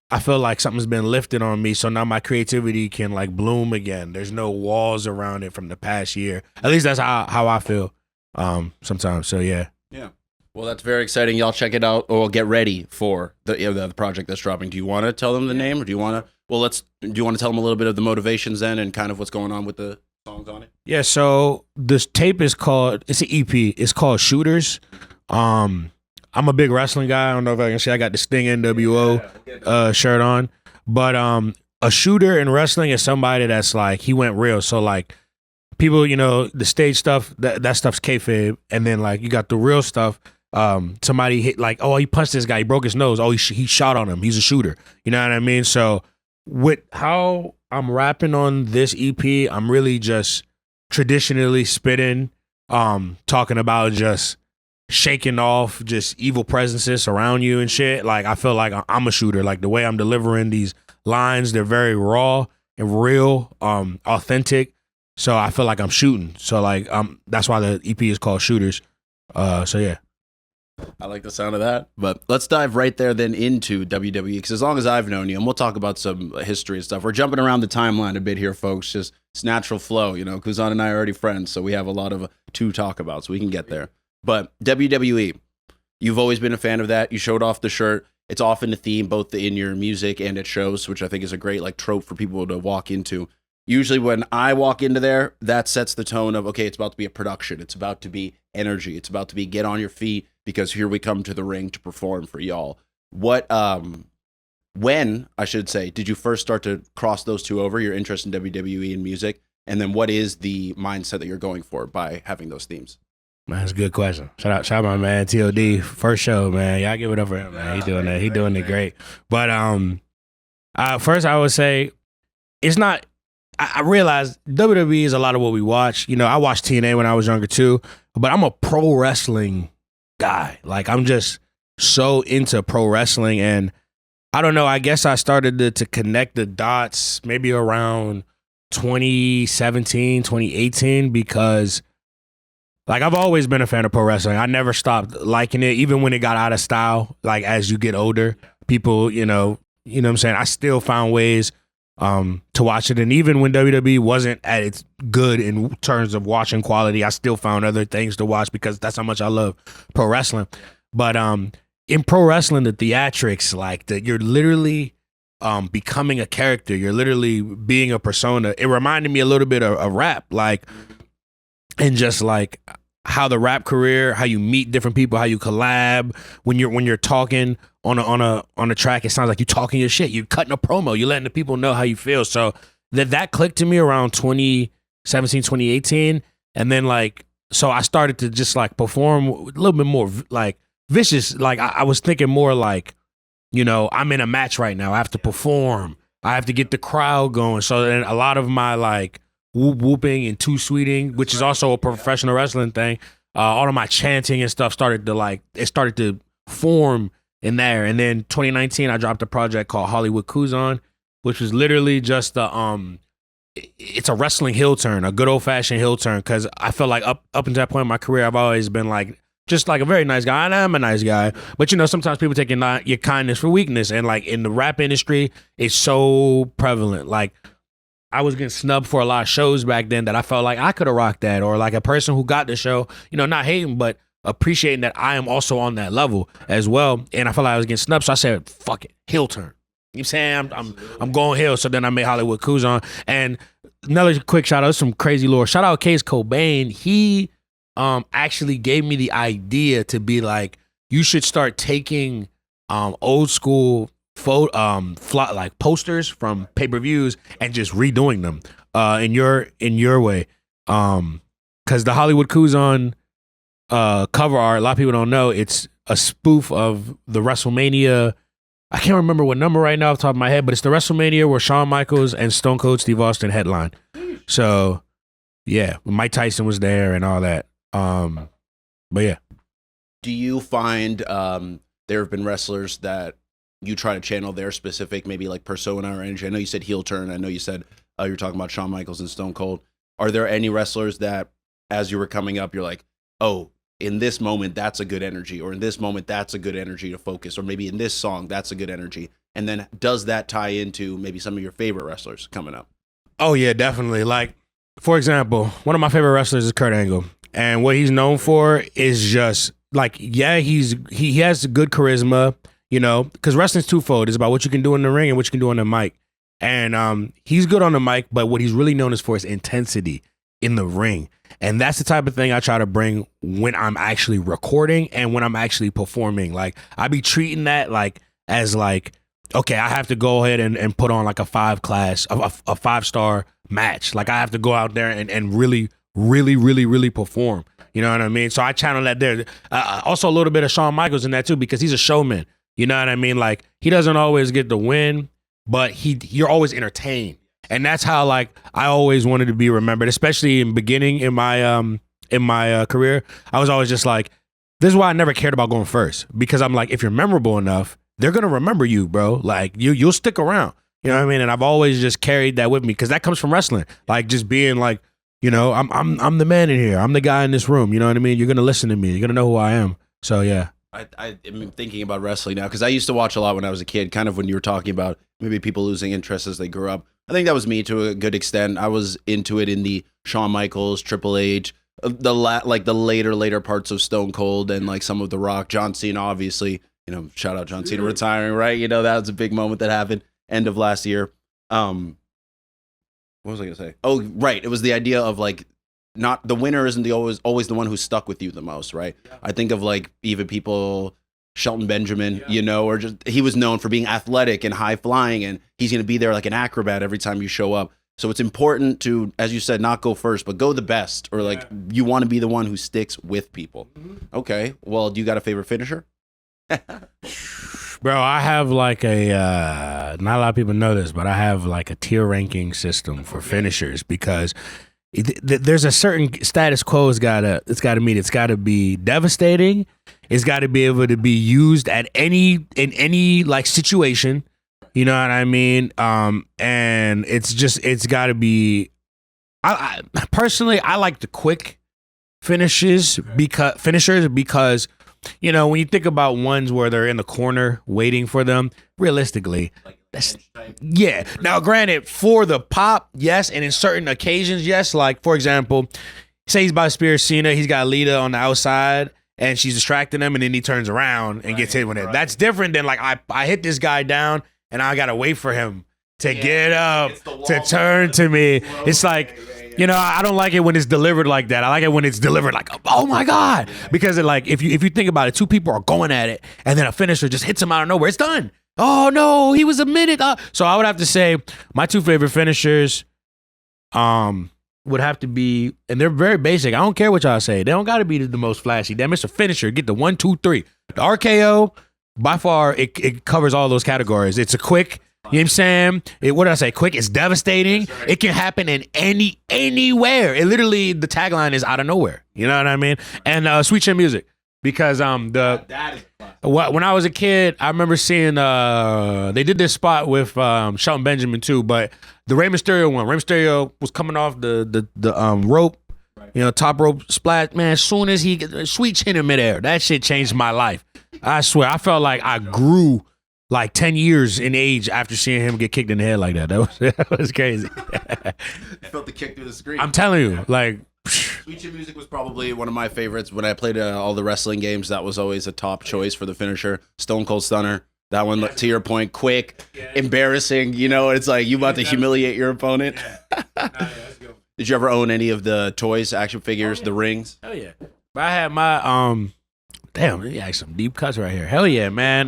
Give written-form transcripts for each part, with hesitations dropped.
I feel like something's been lifted on me, so now my creativity can like bloom again. There's no walls around it from the past year. At least that's how I feel sometimes. So yeah. Yeah. Well, that's very exciting. Y'all check it out or get ready for the project that's dropping. Do you want to tell them the name, or do you want to? Well, do you want to tell them a little bit of the motivations then, and kind of what's going on with the songs on it? Yeah. So this tape is called. It's an EP. It's called Shooters. I'm a big wrestling guy. I don't know if I can say I got the Sting NWO shirt on, but a shooter in wrestling is somebody that's like he went real. So like people, the stage stuff that stuff's kayfabe, and then like you got the real stuff. Somebody hit like, oh, he punched this guy, he broke his nose. Oh, he shot on him. He's a shooter. You know what I mean? So with how I'm rapping on this EP, I'm really just traditionally spitting, talking about just shaking off just evil presences around you and shit. Like I feel like I'm a shooter. Like the way I'm delivering these lines, they're very raw and real, authentic. So I feel like I'm shooting. So like that's why the EP is called Shooters. So yeah. I like the sound of that. But let's dive right there then into WWE, because as long as I've known you, and we'll talk about some history and stuff, we're jumping around the timeline a bit here, folks. Just it's natural flow. Kuzan and I are already friends, so we have a lot of to talk about, so we can get there. But WWE, you've always been a fan of that. You showed off the shirt. It's often a theme both in your music and at shows, which I think is a great like trope for people to walk into. Usually when I walk into there, that sets the tone of, okay, it's about to be a production. It's about to be energy. It's about to be get on your feet because here we come to the ring to perform for y'all. When, I should say, did you first start to cross those two over, your interest in WWE and music? And then what is the mindset that you're going for by having those themes? Man, that's a good question. Shout out my man TOD, first show, man. Y'all give it up for him, man. He doing that. He doing it great. But first I would say it's not. I realize WWE is a lot of what we watch. I watched TNA when I was younger too, but I'm a pro wrestling guy. Like I'm just so into pro wrestling, and I don't know. I guess I started to connect the dots maybe around 2017, 2018 because. Like, I've always been a fan of pro wrestling. I never stopped liking it, even when it got out of style. Like, as you get older, people, you know what I'm saying? I still found ways to watch it. And even when WWE wasn't at its good in terms of watching quality, I still found other things to watch because that's how much I love pro wrestling. But in pro wrestling, the theatrics, like, you're literally becoming a character. You're literally being a persona. It reminded me a little bit of rap. Like, and just like how the rap career, how you meet different people, how you collab when you're talking on a track, it sounds like you're talking your shit. You're cutting a promo. You're letting the people know how you feel. So that clicked to me around 2017, 2018, and then like so I started to just like perform a little bit more like vicious. Like I was thinking more like I'm in a match right now. I have to perform. I have to get the crowd going. So then a lot of my like whooping and too sweeting, which is also a professional wrestling thing. All of my chanting and stuff started to form in there. And then 2019, I dropped a project called Hollywood Kuzan, which was literally just it's a wrestling heel turn, a good old fashioned heel turn. Cause I felt like up until that point in my career, I've always been like, just like a very nice guy, and I'm a nice guy. But sometimes people take your kindness for weakness. And like in the rap industry, it's so prevalent. Like, I was getting snubbed for a lot of shows back then that I felt like I could have rocked that, or like a person who got the show, not hating, but appreciating that I am also on that level as well. And I felt like I was getting snubbed, so I said, "Fuck it, heel turn." You know what I'm saying? I'm going heel. So then I made Hollywood Kuzan. And another quick shout out, some crazy lore. Shout out Case Cobain. He actually gave me the idea to be like, you should start taking old school like posters from pay-per-views and just redoing them in your way, because the Hollywood Kuzan cover art, a lot of people don't know, it's a spoof of the WrestleMania. I can't remember what number right now off the top of my head, but it's the WrestleMania where Shawn Michaels and Stone Cold Steve Austin headline. So yeah, Mike Tyson was there and all that. But yeah. Do you find there have been wrestlers that you try to channel their specific, maybe like persona or energy? I know you said heel turn. I know you said you're talking about Shawn Michaels and Stone Cold. Are there any wrestlers that, as you were coming up, you're like, oh, in this moment, that's a good energy, or in this moment, that's a good energy to focus, or maybe in this song, that's a good energy, And then does that tie into maybe some of your favorite wrestlers coming up? Oh yeah, definitely. Like, for example, one of my favorite wrestlers is Kurt Angle, and what he's known for is just like, yeah, he has good charisma, you know, because wrestling's twofold. It's about what you can do in the ring and what you can do on the mic. And he's good on the mic, but what he's really known is for his intensity in the ring. And that's the type of thing I try to bring when I'm actually recording and when I'm actually performing. Like, I be treating that like as like, okay, I have to go ahead and put on like a 5-star match. Like, I have to go out there and really, really, really, really perform. You know what I mean? So I channel that there. Also a little bit of Shawn Michaels in that too, because he's a showman. You know what I mean? Like, he doesn't always get the win, but you're always entertained. And that's how, like, I always wanted to be remembered, especially in beginning in my career. I was always just like, this is why I never cared about going first, because I'm like, if you're memorable enough, they're gonna remember you, bro. Like, you'll stick around. You know what I mean? And I've always just carried that with me, because that comes from wrestling. Like, just being like, you know, I'm the man in here. I'm the guy in this room. You know what I mean? You're gonna listen to me. You're gonna know who I am. So yeah. I am thinking about wrestling now, because I used to watch a lot when I was a kid, kind of when you were talking about maybe people losing interest as they grew up. I think that was me to a good extent. I was into it in the Shawn Michaels, Triple H, the later parts of Stone Cold, and like some of The Rock, John Cena, obviously. You know, shout out John Cena retiring, right? You know, that was a big moment that happened end of last year. What was I gonna say? Oh, right. It was the idea of like, not the winner isn't always the one who's stuck with you the most, right? Yeah. I think of like even people, Shelton Benjamin, you know, or just he was known for being athletic and high flying, and he's going to be there like an acrobat every time you show up. So it's important to, as you said, not go first, but go the best, or like you want to be the one who sticks with people. Mm-hmm. Okay, well, do you got a favorite finisher? Bro, I have like a, not a lot of people know this, but I have like a tier ranking system for finishers, because there's a certain status quo it's gotta meet. It's gotta be devastating. It's gotta be able to be used in any like situation. You know what I mean? And it's gotta be. I personally, I like the quick finishers because, you know, when you think about ones where they're in the corner waiting for them, realistically, yeah. Now, granted, for the pop, yes, and in certain occasions, yes. Like, for example, say he's about to spear Cena, he's got Lita on the outside, and she's distracting him, and then he turns around and gets hit with it. That's different than like I hit this guy down, and I gotta wait for him to get up to turn to me. It's like, you know, I don't like it when it's delivered like that. I like it when it's delivered like, oh my God, because it, like, if you think about it, two people are going at it, and then a finisher just hits him out of nowhere. It's done. Oh no, he was a minute. So I would have to say my two favorite finishers would have to be, and they're very basic. I don't care what y'all say. They don't got to be the most flashy. Damn, it's a finisher. Get the 1, 2, 3. The RKO, by far, it covers all those categories. It's a quick, you know what I'm saying? What did I say? Quick, it's devastating. Right. It can happen in anywhere. It literally, the tagline is out of nowhere. You know what I mean? And Sweet Chin Music. Because that is when I was a kid, I remember seeing they did this spot with Shelton Benjamin too, but the Rey Mysterio one. Rey Mysterio was coming off the rope, right. You know, top rope splat. Man, as soon as he Sweet Chin in midair, that shit changed my life. I swear, I felt like I grew like 10 years in age after seeing him get kicked in the head like that. That was crazy. I felt the kick through the screen. I'm telling you, like. Sweet Chin Music was probably one of my favorites. When I played all the wrestling games, that was always a top choice for the finisher. Stone Cold Stunner. That one, to your point, quick, embarrassing. You know, it's like you about to humiliate your opponent. Did you ever own any of the toys, action figures, the rings? Hell yeah. I had my, damn, you got some deep cuts right here. Hell yeah, man.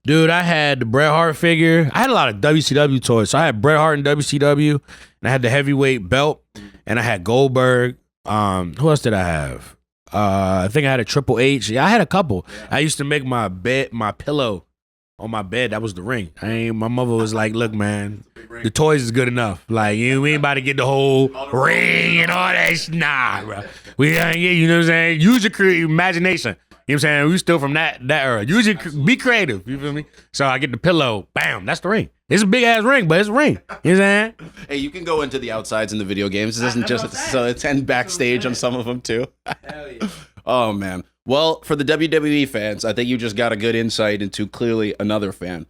Dude, I had the Bret Hart figure. I had a lot of WCW toys. So I had Bret Hart and WCW, and I had the heavyweight belt. And I had Goldberg. Who else did I have? I think I had a Triple H. Yeah, I had a couple. Yeah. I used to make my pillow on my bed. That was the ring. My mother was like, look, man, the toys is good enough. Like, we ain't about to get the whole ring and all that shit. Nah, bro. We ain't get, you know what I'm saying? Use your imagination. You know what I'm saying? We still from that era. Be creative. You feel me? So I get the pillow. Bam. That's the ring. It's a big ass ring, but it's a ring. You know what I'm saying? Hey, you can go into the outsides in the video games. It doesn't just so it's and backstage on some of them too. Hell yeah. Oh man. Well, for the WWE fans, I think you just got a good insight into clearly another fan.